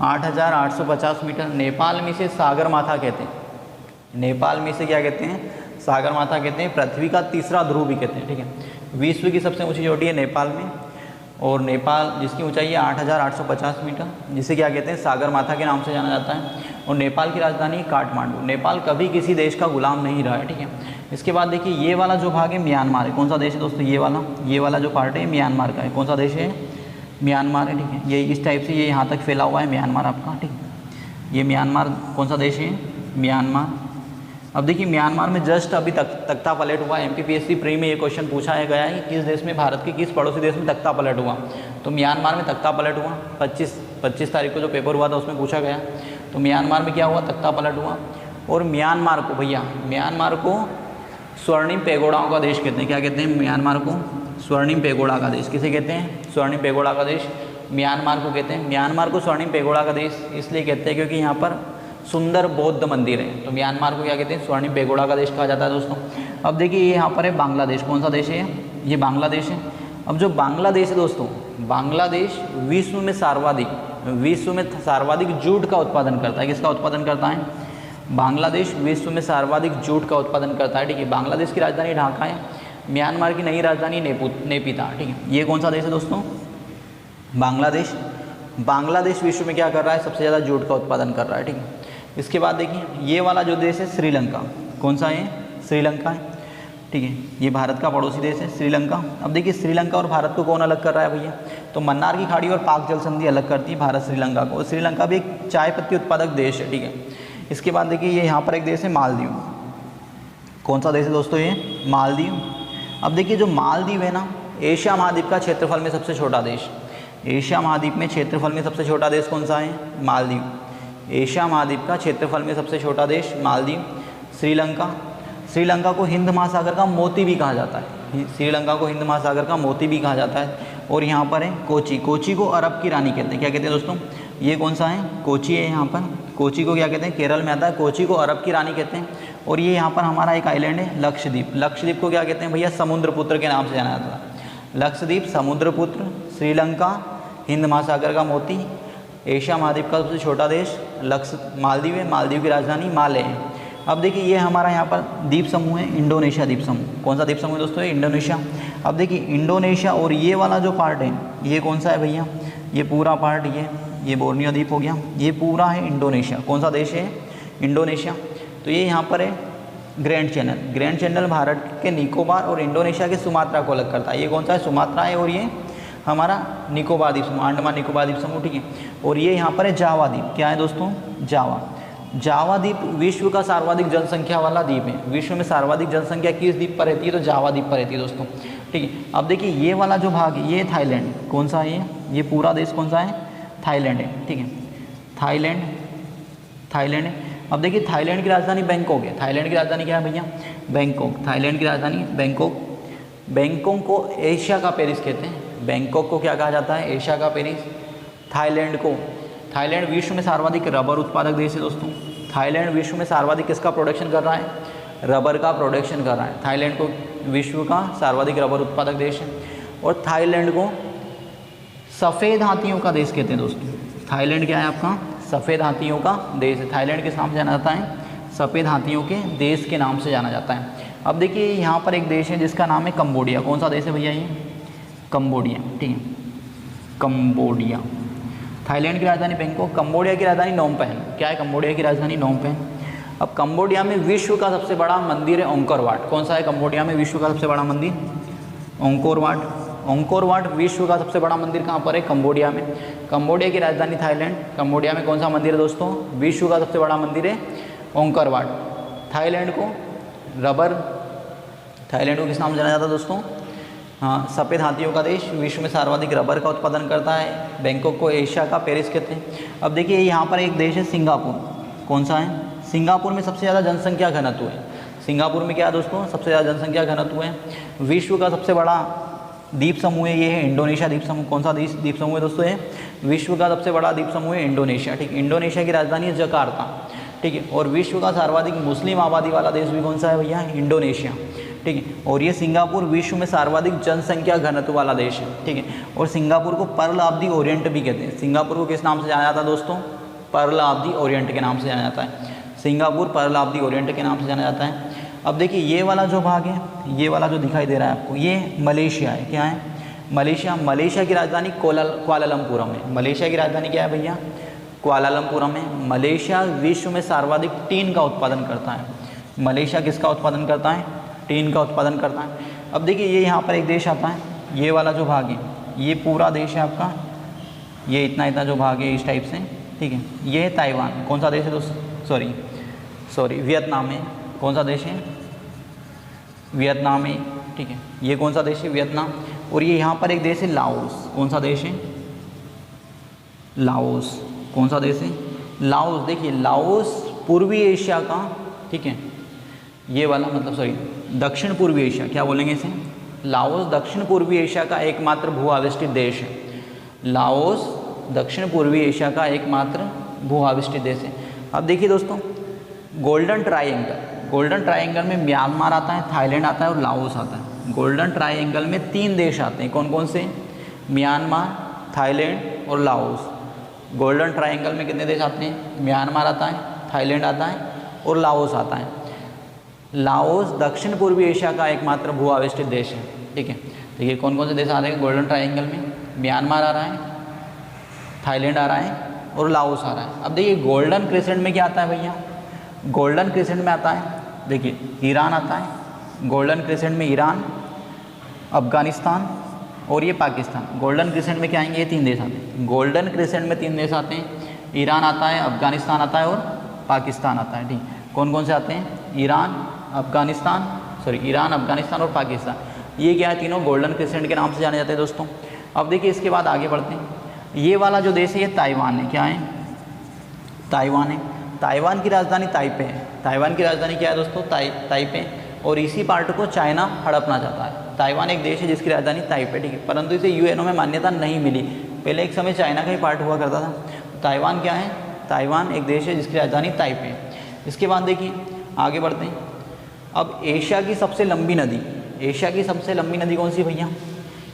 8,850 मीटर। नेपाल में इसे सागर माथा कहते हैं। नेपाल में इसे क्या कहते हैं? सागर माथा कहते हैं। पृथ्वी का तीसरा ध्रुव भी कहते हैं, ठीक है। विश्व की सबसे ऊंची चोटी है नेपाल में। और नेपाल जिसकी ऊंचाई है 8,850 मीटर, जिसे क्या कहते हैं सागर माथा के नाम से जाना जाता है। और नेपाल की राजधानी है काठमांडू। नेपाल कभी किसी देश का गुलाम नहीं रहा है, ठीक है। इसके बाद देखिए ये वाला जो भाग है म्यांमार है। कौन सा देश है दोस्तों? ये वाला जो पार्ट है म्यांमार का है। कौन सा देश है? म्यांमार है, ठीक है। ये इस टाइप से ये यहाँ तक फैला हुआ है म्यांमार आपका, ठीक है। ये म्यांमार कौन सा देश है? म्यांमार। अब देखिए म्यांमार में जस्ट अभी तख्ता पलट हुआ। MPPSC प्री में ये क्वेश्चन पूछा गया है कि किस देश में, भारत के किस पड़ोसी देश में तख्ता पलट हुआ? तो म्यांमार में तख्ता पलट हुआ। 25 तारीख को जो पेपर हुआ था उसमें पूछा गया। तो म्यांमार में क्या हुआ? तख्ता पलट हुआ। और म्यांमार को भैया, म्यांमार को स्वर्णिम पैगोडाओं का देश कहते हैं। क्या कहते हैं? म्यांमार को स्वर्णिम पैगोडा का देश। किसे कहते हैं? स्वर्णिम पैगोडा का देश म्यांमार को कहते हैं। म्यांमार को स्वर्णिम पैगोडा का देश इसलिए कहते हैं क्योंकि यहाँ पर सुंदर बौद्ध मंदिर है। तो म्यांमार को क्या कहते हैं? स्वर्णिम पैगोडा का देश कहा जाता है दोस्तों। अब देखिए ये यहाँ पर है बांग्लादेश। कौन सा देश है? ये बांग्लादेश है। अब जो बांग्लादेश है दोस्तों, बांग्लादेश विश्व में सर्वाधिक जूट का उत्पादन करता है। किसका उत्पादन करता है? बांग्लादेश विश्व में सर्वाधिक जूट का उत्पादन करता है, ठीक है। बांग्लादेश की राजधानी ढाका है। म्यांमार की नई राजधानी नेपिता, ठीक है। ये कौन सा देश है दोस्तों? बांग्लादेश। बांग्लादेश विश्व में क्या कर रहा है? सबसे ज़्यादा जूट का उत्पादन कर रहा है, ठीक है। इसके बाद देखिए ये वाला जो देश है श्रीलंका। कौन सा है? श्रीलंका है, ठीक है। ये भारत का पड़ोसी देश है श्रीलंका। अब देखिए श्रीलंका और भारत को कौन अलग कर रहा है भैया? तो मन्नार की खाड़ी और पाक जल संधि अलग करती है भारत श्रीलंका को। और श्रीलंका भी एक चाय पत्ती उत्पादक देश है, ठीक है। इसके बाद देखिए ये यहाँ पर एक देश है मालदीव। कौन सा देश है दोस्तों? ये मालदीव। अब देखिए जो मालदीव है ना, एशिया महाद्वीप का क्षेत्रफल में सबसे छोटा देश। एशिया महाद्वीप में क्षेत्रफल में सबसे छोटा देश कौन सा है? मालदीव। एशिया महाद्वीप का क्षेत्रफल में सबसे छोटा देश मालदीव। श्रीलंका। श्रीलंका को हिंद महासागर का मोती भी कहा जाता है। श्रीलंका को हिंद महासागर का मोती भी कहा जाता है। और यहाँ पर है कोची। कोची को अरब की रानी कहते हैं। क्या कहते हैं दोस्तों? ये कौन सा है? कोची है। यहाँ पर कोची को क्या कहते हैं? केरल में आता है। कोची को अरब की रानी कहते हैं। और ये यहाँ पर हमारा एक आइलैंड है लक्षद्वीप। लक्षद्वीप को क्या कहते हैं भैया? समुद्रपुत्र के नाम से जाना जाता है। लक्षद्वीप, समुद्रपुत्र, श्रीलंका, हिंद महासागर का मोती, एशिया महाद्वीप का सबसे छोटा देश मालदीव है। मालदीव की राजधानी माले है। अब देखिए ये हमारा यहाँ पर द्वीप समूह है इंडोनेशिया द्वीप समूह। कौन सा द्वीप समूह है दोस्तों? इंडोनेशिया। अब देखिए इंडोनेशिया और ये वाला जो पार्ट है ये कौन सा है भैया? ये पूरा पार्ट ये बोर्नियो द्वीप हो गया। ये पूरा है इंडोनेशिया। कौन सा देश है? इंडोनेशिया। तो ये यहाँ पर है grand channel. Grand channel Bharat के निकोबार और इंडोनेशिया के सुमात्रा को अलग करता है। ये कौन सा है? सुमात्रा है। और ये हमारा निकोबार द्वीप समूह, अंडमान निकोबार द्वीप समूह, ठीक है। और ये यहाँ पर है जावा द्वीप। क्या है दोस्तों? जावा। जावा द्वीप विश्व का सर्वाधिक जनसंख्या वाला द्वीप है। विश्व में सर्वाधिक जनसंख्या किस द्वीप पर रहती है? तो जावा द्वीप पर रहती है दोस्तों, ठीक है। अब देखिए ये वाला जो भाग है ये थाईलैंड। कौन सा है? ये पूरा देश कौन सा है? थाईलैंड है, ठीक है। थाईलैंड है। अब देखिए थाईलैंड की राजधानी बैंकॉक है। थाईलैंड की राजधानी क्या है भैया? बैंकॉक। थाईलैंड की राजधानी बैंकॉक। बैंकॉक को एशिया का पेरिस कहते हैं। बैंकॉक को क्या कहा जाता है? एशिया का पेरिस। थाईलैंड विश्व में सर्वाधिक रबर उत्पादक देश है दोस्तों। थाईलैंड विश्व में सर्वाधिक किसका प्रोडक्शन कर रहा है? रबर का प्रोडक्शन कर रहा है। थाईलैंड को विश्व का सर्वाधिक रबर उत्पादक देश है। और थाईलैंड को सफ़ेद हाथियों का देश कहते हैं दोस्तों। थाईलैंड क्या है आपका? सफ़ेद हाथियों का देश है। थाईलैंड किस नाम से जाना जाता है? सफ़ेद हाथियों के देश के नाम से जाना जाता है। अब देखिए यहाँ पर एक देश है जिसका नाम है कंबोडिया। कौन सा देश है भैया? ये कंबोडिया, ठीक है। कंबोडिया। थाईलैंड की राजधानी बैंकॉक। कंबोडिया की राजधानी नोम पेन। क्या है कंबोडिया की राजधानी? Phnom Penh. अब कंबोडिया में विश्व का सबसे बड़ा मंदिर है ओंकोर वाट। कौन सा है कंबोडिया में विश्व का सबसे बड़ा मंदिर? ओंकोर वाट। ओंकोर वाट विश्व का सबसे बड़ा मंदिर कहाँ पर है? कंबोडिया में। कंबोडिया की राजधानी थाईलैंड। कंबोडिया में कौन सा मंदिर है दोस्तों? विश्व का सबसे बड़ा मंदिर है ओंकोर वाट। थाईलैंड को किस नाम से जाना जाता है दोस्तों? हाँ, सफ़ेद हाथियों का देश, विश्व में सर्वाधिक रबर का उत्पादन करता है। बैंकॉक को एशिया का पेरिस कहते हैं। अब देखिए यहाँ पर एक देश है सिंगापुर। कौन सा है? सिंगापुर में सबसे ज़्यादा जनसंख्या घनत्व है। सिंगापुर में क्या है दोस्तों? सबसे ज़्यादा जनसंख्या घनत्व है। विश्व का सबसे बड़ा द्वीप समूह है ये है इंडोनेशिया द्वीप समूह। कौन सा द्वीप समूह है दोस्तों? ये विश्व का सबसे बड़ा द्वीप समूह है इंडोनेशिया, ठीक। इंडोनेशिया की राजधानी है जकार्ता, ठीक है। और विश्व का सर्वाधिक मुस्लिम आबादी वाला देश भी कौन सा है भैया? इंडोनेशिया, ठीक है। और ये सिंगापुर विश्व में सर्वाधिक जनसंख्या घनत्व वाला देश है, ठीक है। और सिंगापुर को पर्ल ऑफ द ओरिएंट भी कहते हैं। सिंगापुर को किस नाम से जाना जाता है दोस्तों? पर्ल ऑफ द ओरिएंट के नाम से जाना जाता है। Singapore pearl of the Orient के नाम से जाना जाता है। अब देखिए ये वाला जो भाग है, ये वाला जो दिखाई दे रहा है आपको, ये मलेशिया है। क्या है? मलेशिया की राजधानी कुआलालंपुरम है। मलेशिया की राजधानी क्या है भैया? कुआलालंपुरम है। मलेशिया विश्व में सर्वाधिक टीन का उत्पादन करता है। मलेशिया किसका उत्पादन करता है? टीन का उत्पादन करता है। अब देखिए ये यहाँ पर एक देश आता है, ये वाला जो भाग है ये पूरा देश है आपका, ये इतना जो भाग है इस टाइप से, ठीक है। ये है ताइवान। कौन सा देश है दोस्तों? सॉरी वियतनाम है। कौन सा देश है? वियतनाम है, ठीक है। ये कौन सा देश है? वियतनाम। और ये यहाँ पर एक देश है लाओस। कौन सा देश है? लाओस। कौन सा देश है? लाओस। देखिए लाओस पूर्वी एशिया का, ठीक है, ये वाला मतलब सॉरी दक्षिण पूर्वी एशिया, क्या बोलेंगे इसे? लाओस दक्षिण पूर्वी एशिया का एकमात्र भू आविष्टित देश है। लाओस दक्षिण पूर्वी एशिया का एकमात्र भू आविष्टित देश है। अब देखिए दोस्तों गोल्डन ट्राइंगल में म्यांमार आता है, थाईलैंड आता है और लाओस आता है। गोल्डन ट्राइंगल में 3 देश आते हैं। कौन कौन से? म्यांमार, थाईलैंड और लाओस। गोल्डन ट्राइंगल में कितने देश आते हैं? म्यांमार आता है, थाईलैंड आता है और लाओस आता है। लाओस दक्षिण पूर्वी एशिया का एकमात्र भू आविष्टित देश है, ठीक है। देखिए कौन कौन से देश आ रहे हैं गोल्डन ट्राइंगल में? म्यांमार आ रहा है, थाईलैंड आ रहा है और लाओस आ रहा है। अब देखिए गोल्डन क्रिसेंट में क्या आता है भैया? गोल्डन क्रिसेंट में आता है, देखिए ईरान आता है। गोल्डन क्रिसेंट में ईरान, अफगानिस्तान और ये पाकिस्तान। गोल्डन क्रिसेंट में क्या आएंगे? ये 3 देश आते हैं। गोल्डन क्रिसेंट में 3 देश आते हैं, ईरान आता है, अफगानिस्तान आता है और पाकिस्तान आता है, ठीक। कौन कौन से आते हैं? ईरान, अफगानिस्तान और पाकिस्तान। ये क्या है? तीनों गोल्डन क्रिसेंट के नाम से जाने जाते हैं दोस्तों। अब देखिए इसके बाद आगे बढ़ते हैं। ये वाला जो देश है ये ताइवान है। क्या है? ताइवान है। ताइवान की राजधानी ताइपे है। ताइवान की राजधानी क्या है दोस्तों? ताइपे। और इसी पार्ट को चाइना हड़पना चाहता है। ताइवान एक देश है जिसकी राजधानी ताइपे, ठीक है, परंतु इसे यूएनओ में मान्यता नहीं मिली। पहले एक समय चाइना का ही पार्ट हुआ करता था। ताइवान क्या है? ताइवान एक देश है जिसकी राजधानी ताइपे है। इसके बाद देखिए आगे बढ़ते हैं। अब एशिया की सबसे लंबी नदी कौन सी भैया?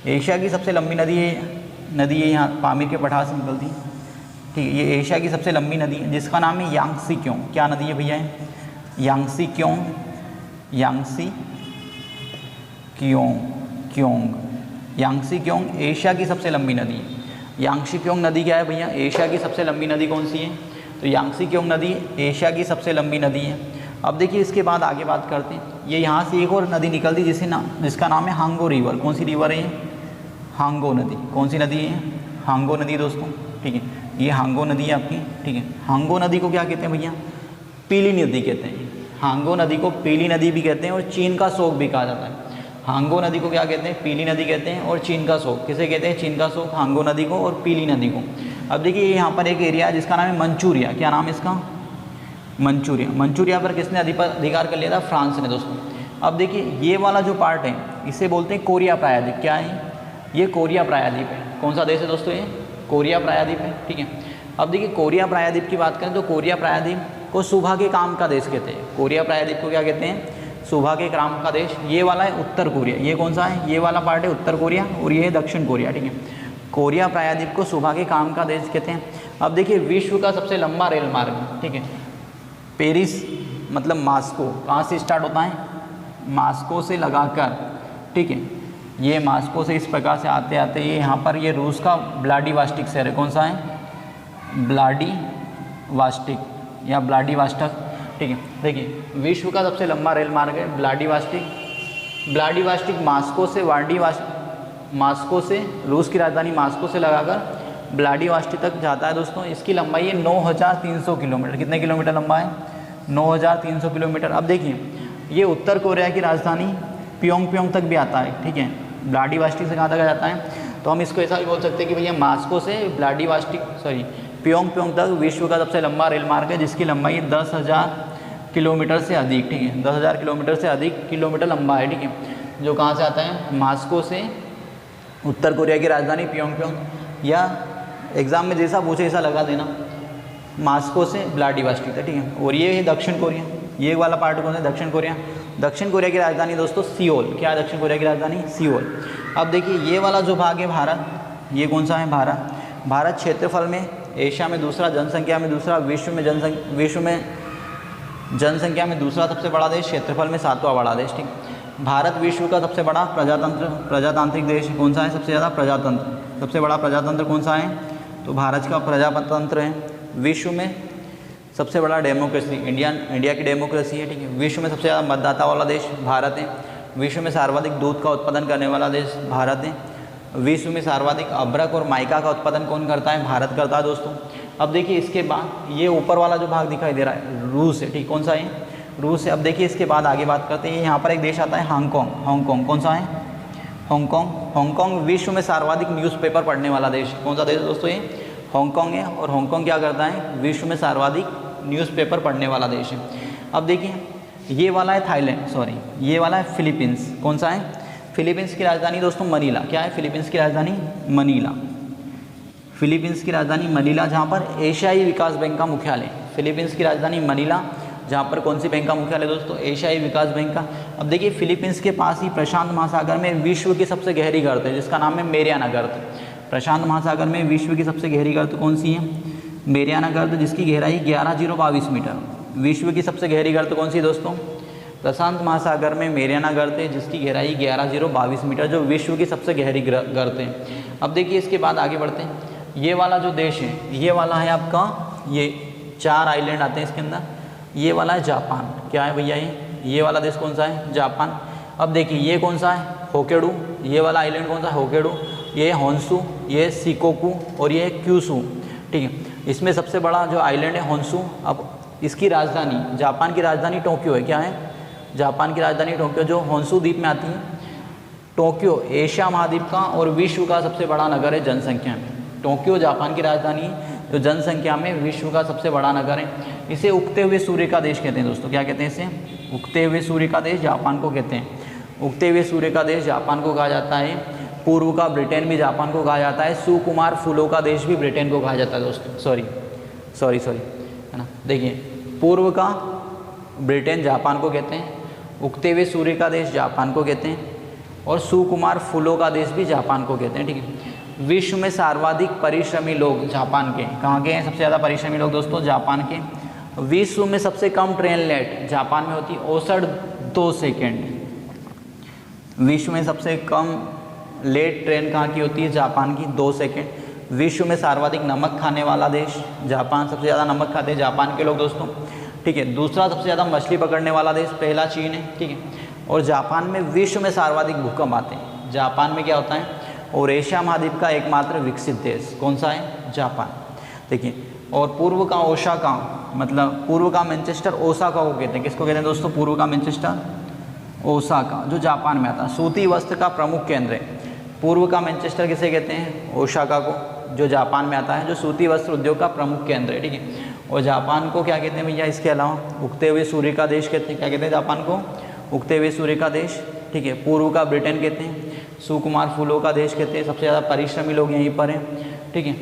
एशिया की सबसे लंबी नदी है यहाँ पामीर के पठार से निकलती है, ठीक है। ये एशिया की सबसे लंबी नदी है जिसका नाम है यांगसी क्योंग। क्या नदी है भैया? यांगसी क्योंग एशिया की सबसे लंबी नदी है। यांगसी क्योंग नदी क्या है भैया? एशिया की सबसे लंबी नदी कौन सी है? तो यांगसी क्योंग नदी एशिया की सबसे लंबी नदी है। अब देखिए इसके बाद आगे बात करते हैं। ये यहाँ से एक और नदी निकलती है जिसका नाम है हांगो रिवर। कौन सी रिवर है? हांगो नदी। कौन सी नदी है? हांगो नदी दोस्तों, ठीक है। ये हांगो नदी है आपकी, ठीक है। हांगो नदी को क्या कहते हैं भैया? पीली नदी कहते हैं। हांगो नदी को पीली नदी भी कहते हैं और चीन का शोक भी कहा जाता है। हांगो नदी को क्या कहते हैं? पीली नदी कहते हैं और चीन का शोक। किसे कहते हैं? चीन का शोक, हांगो नदी को और पीली नदी को। अब देखिए यहाँ पर एक एरिया है जिसका नाम है मंचूरिया। क्या नाम है इसका? मंचूरिया पर किसने अधिकार कर लिया था? फ्रांस ने दोस्तों। अब देखिए ये वाला जो पार्ट है इसे बोलते हैं कोरिया प्रायद्वीप। क्या है? ये कोरिया प्रायद्वीप है। कौन सा देश है दोस्तों? ये कोरिया प्रायद्वीप है, ठीक है। अब देखिए कोरिया प्रायद्वीप की बात करें तो कोरिया प्रायद्वीप को सुबह के काम का देश कहते हैं। कोरिया प्रायद्वीप को क्या कहते हैं? सुबह के काम का देश। ये वाला है उत्तर कोरिया। ये कौन सा है? ये वाला पार्ट है उत्तर कोरिया और ये है दक्षिण कोरिया, ठीक है। कोरिया प्रायद्वीप को सुबह के काम का देश कहते हैं। अब देखिए विश्व का सबसे लंबा रेल मार्ग, ठीक है, पेरिस मतलब मास्को, कहाँ से स्टार्ट होता है? मास्को से लगाकर, ठीक है। ये मास्को से इस प्रकार से आते आते ये यहाँ पर ये रूस का व्लादिवोस्टोक शहर है। कौन सा है? व्लादिवोस्टोक या व्लादिवोस्टोक, ठीक है। देखिए विश्व का सबसे लंबा रेल मार्ग है व्लादिवोस्टोक मास्को से रूस की राजधानी मास्को से लगाकर व्लादिवोस्टोक तक जाता है दोस्तों। इसकी लंबाई है 9,300 किलोमीटर। कितने किलोमीटर लंबा है? 9,300 किलोमीटर। अब देखिए ये उत्तर कोरिया की राजधानी प्योंगयांग तक भी आता है, ठीक है। व्लादिवोस्टोक से कहाँ तक जाता है? तो हम इसको ऐसा भी बोल सकते हैं कि भैया मास्को से प्योंगयांग तक विश्व का सबसे लंबा रेल मार्ग है जिसकी लंबाई 10,000 किलोमीटर से अधिक, ठीक है। 10,000 किलोमीटर से अधिक किलोमीटर लंबा है, ठीक है। जो कहाँ से आता है? मास्को से उत्तर कोरिया की राजधानी प्योंगयांग, या एग्जाम में जैसा पूछे ऐसा लगा देना, मास्को से व्लादिवोस्टोक तक, ठीक है। और ये है दक्षिण कोरिया। ये वाला पार्ट कौन है? दक्षिण कोरिया। दक्षिण कोरिया की राजधानी दोस्तों सियोल। क्या है दक्षिण कोरिया की राजधानी? सियोल। अब देखिए ये वाला जो भाग है भारत, ये कौन सा है? भारत क्षेत्रफल में एशिया में दूसरा, जनसंख्या में दूसरा, विश्व में जनसंख्या में दूसरा सबसे बड़ा देश, क्षेत्रफल में 7वां बड़ा देश, ठीक। भारत विश्व का सबसे बड़ा प्रजातांत्रिक देश कौन सा है? सबसे ज़्यादा प्रजातंत्र, सबसे बड़ा प्रजातंत्र कौन सा है? तो भारत का प्रजातंत्र है। विश्व में सबसे बड़ा डेमोक्रेसी इंडिया की डेमोक्रेसी है, ठीक है। विश्व में सबसे ज़्यादा मतदाता वाला देश भारत है। विश्व में सर्वाधिक दूध का उत्पादन करने वाला देश भारत है। विश्व में सर्वाधिक अभ्रक और माइका का उत्पादन कौन करता है? भारत करता है दोस्तों। अब देखिए इसके बाद ये ऊपर वाला जो भाग दिखाई दे रहा है रूस है, ठीक, कौन सा है? रूस है। अब देखिए इसके बाद आगे बात करते हैं, यहाँ पर एक देश आता है हांगकांग, कौन सा है? हांगकांग विश्व में सर्वाधिक न्यूज़पेपर पढ़ने वाला देश, कौन सा देश है दोस्तों? ये हांगकांग है। और हांगकांग क्या करता है? विश्व में सर्वाधिक न्यूज़पेपर पढ़ने वाला देश है। अब देखिए ये वाला है थाईलैंड, सॉरी ये वाला है फिलीपींस, कौन सा है? फिलीपींस की राजधानी दोस्तों मनीला, क्या है फिलीपींस की राजधानी? मनीला। फिलीपींस की राजधानी मनीला, जहाँ पर एशियाई विकास बैंक का मुख्यालय। फिलीपींस की राजधानी मनीला, जहाँ पर कौन सी बैंक का मुख्यालय दोस्तों? एशियाई विकास बैंक का। अब देखिए फिलीपींस के पास ही प्रशांत महासागर में विश्व की सबसे गहरी गर्त है, जिसका नाम है मेरियाना गर्त। प्रशांत महासागर में विश्व की सबसे गहरी गर्त कौन सी है? मेरियाना गर्त, जिसकी गहराई 11,022 मीटर। विश्व की सबसे गहरी गर्त कौन सी दोस्तों? प्रशांत महासागर में मेरियाना गर्त है, जिसकी गहराई 11,022 मीटर, जो विश्व की सबसे गहरी गर्त है। अब देखिए इसके बाद आगे बढ़ते हैं, ये वाला जो देश है ये वाला है आपका, ये 4 आइलैंड आते हैं इसके अंदर। ये वाला है जापान, क्या है भैया? ये वाला देश कौन सा है? जापान। अब देखिए ये कौन सा है? होक्काइडो। ये वाला आइलैंड कौन सा है? होक्काइडो। ये होन्शु, ये शिकोकू और ये क्यूशू, ठीक है। इसमें सबसे बड़ा जो आइलैंड है होन्शु। अब इसकी राजधानी, जापान की राजधानी टोक्यो है, क्या है? जापान की राजधानी टोक्यो, जो होन्शु द्वीप में आती है। टोक्यो एशिया महाद्वीप का और विश्व का सबसे बड़ा नगर है जनसंख्या में। टोक्यो जापान की राजधानी है, जो जनसंख्या में विश्व का सबसे बड़ा नगर है। इसे उगते हुए सूर्य का देश कहते हैं दोस्तों, क्या कहते हैं इसे? उगते हुए सूर्य का देश जापान को कहते हैं। उगते हुए सूर्य का देश जापान को कहा जाता है। पूर्व का ब्रिटेन भी जापान को कहा जाता है। सुकुमार फूलों का देश भी ब्रिटेन को कहा जाता है दोस्तों, सॉरी है ना। देखिए पूर्व का ब्रिटेन जापान को कहते हैं, उगते हुए सूर्य का देश जापान को कहते हैं, और सुकुमार फूलों का देश भी जापान को कहते हैं, ठीक है। विश्व में सर्वाधिक परिश्रमी लोग जापान के, कहाँ के हैं सबसे ज़्यादा परिश्रमी लोग दोस्तों? जापान के। विश्व में सबसे कम ट्रेन लेट जापान में होती है 62 सेकेंड। विश्व में सबसे कम लेट ट्रेन कहाँ की होती है? जापान की, 2 सेकेंड। विश्व में सर्वाधिक नमक खाने वाला देश जापान, सबसे ज़्यादा नमक खाते हैं जापान के लोग दोस्तों, ठीक है। दूसरा सबसे ज़्यादा मछली पकड़ने वाला देश पहला चीन है, ठीक है। और जापान में विश्व में सर्वाधिक भूकंप आते हैं। जापान में क्या होता है? और एशिया महाद्वीप का एकमात्र विकसित देश कौन सा है? जापान, देखिए। और पूर्व का ओसाका, मतलब पूर्व का मैनचेस्टर ओसाका को कहते हैं। किसको कहते हैं दोस्तों? पूर्व का मैनचेस्टर ओसाका, जो जापान में आता है। सूती वस्त्र का प्रमुख केंद्र है। पूर्व का मैनचेस्टर किसे कहते हैं? ओसाका को, जो जापान में आता है, जो सूती वस्त्र उद्योग का प्रमुख केंद्र है, ठीक है। और जापान को क्या कहते हैं भैया? इसके अलावा उगते हुए सूर्य का देश कहते हैं। क्या कहते हैं जापान को? उगते हुए सूर्य का देश, ठीक है। पूर्व का ब्रिटेन कहते हैं। सुकुमार फूलों का देश कहते हैं। सबसे ज़्यादा परिश्रमी लोग यहीं पर हैं, ठीक है।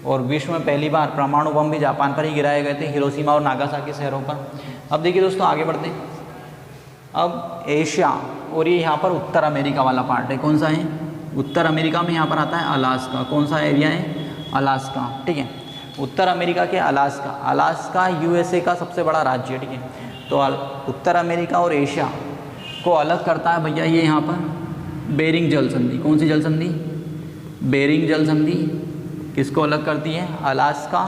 और विश्व में पहली बार परमाणु बम भी जापान पर ही गिराए गए थे, हिरोशिमा और नागासाकी शहरों पर। अब देखिए दोस्तों आगे बढ़ते हैं। अब एशिया, और ये यहाँ पर उत्तर अमेरिका वाला पार्ट है, कौन सा है? उत्तर अमेरिका में यहाँ पर आता है अलास्का। कौन सा एरिया है? अलास्का, ठीक है। उत्तर अमेरिका के अलास्का यूएसए का सबसे बड़ा राज्य है, ठीक है। तो उत्तर अमेरिका और एशिया को अलग करता है भैया ये यहाँ पर बेरिंग जल संधि। कौन सी जल संधि? बेरिंग जल संधि। किसको अलग करती है? अलास्का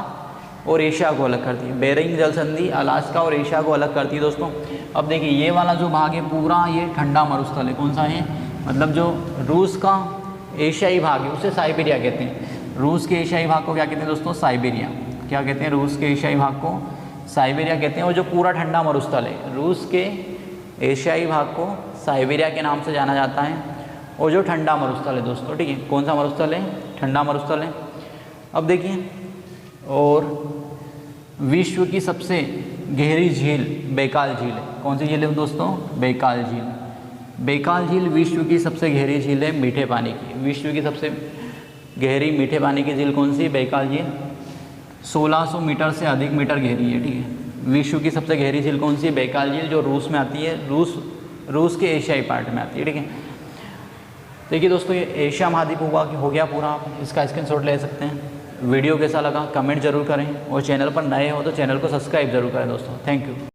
और एशिया को अलग करती है। बेरिंग जल संधि अलास्का और एशिया को अलग करती है दोस्तों। अब देखिए ये वाला जो भाग है पूरा ये ठंडा मरुस्थल है। कौन सा है? मतलब जो रूस का एशियाई भाग है उसे साइबेरिया कहते हैं। रूस के एशियाई भाग को क्या कहते हैं दोस्तों? साइबेरिया। क्या कहते हैं? रूस के एशियाई भाग को साइबेरिया कहते हैं। और जो पूरा ठंडा मरुस्थल है, रूस के एशियाई भाग को साइबेरिया के नाम से जाना जाता है। और जो ठंडा मरुस्थल है दोस्तों, ठीक है। कौन सा मरुस्थल है? ठंडा मरुस्थल है। अब देखिए, और विश्व की सबसे गहरी झील बैकाल झील है। कौन सी झील है दोस्तों? बैकाल झील। बैकाल झील विश्व की सबसे गहरी झील है मीठे पानी की। विश्व की सबसे गहरी मीठे पानी की झील कौन सी? बैकाल झील। 1600 मीटर से अधिक मीटर गहरी है, ठीक है। विश्व की सबसे गहरी झील कौन सी? बैकाल झील, जो रूस में आती है। रूस के एशियाई पार्ट में आती है, ठीक है। देखिए दोस्तों ये एशिया महाद्वीप हो गया पूरा। आप इसका स्क्रीनशॉट ले सकते हैं। वीडियो कैसा लगा कमेंट जरूर करें, और चैनल पर नए हो तो चैनल को सब्सक्राइब जरूर करें दोस्तों। Thank you.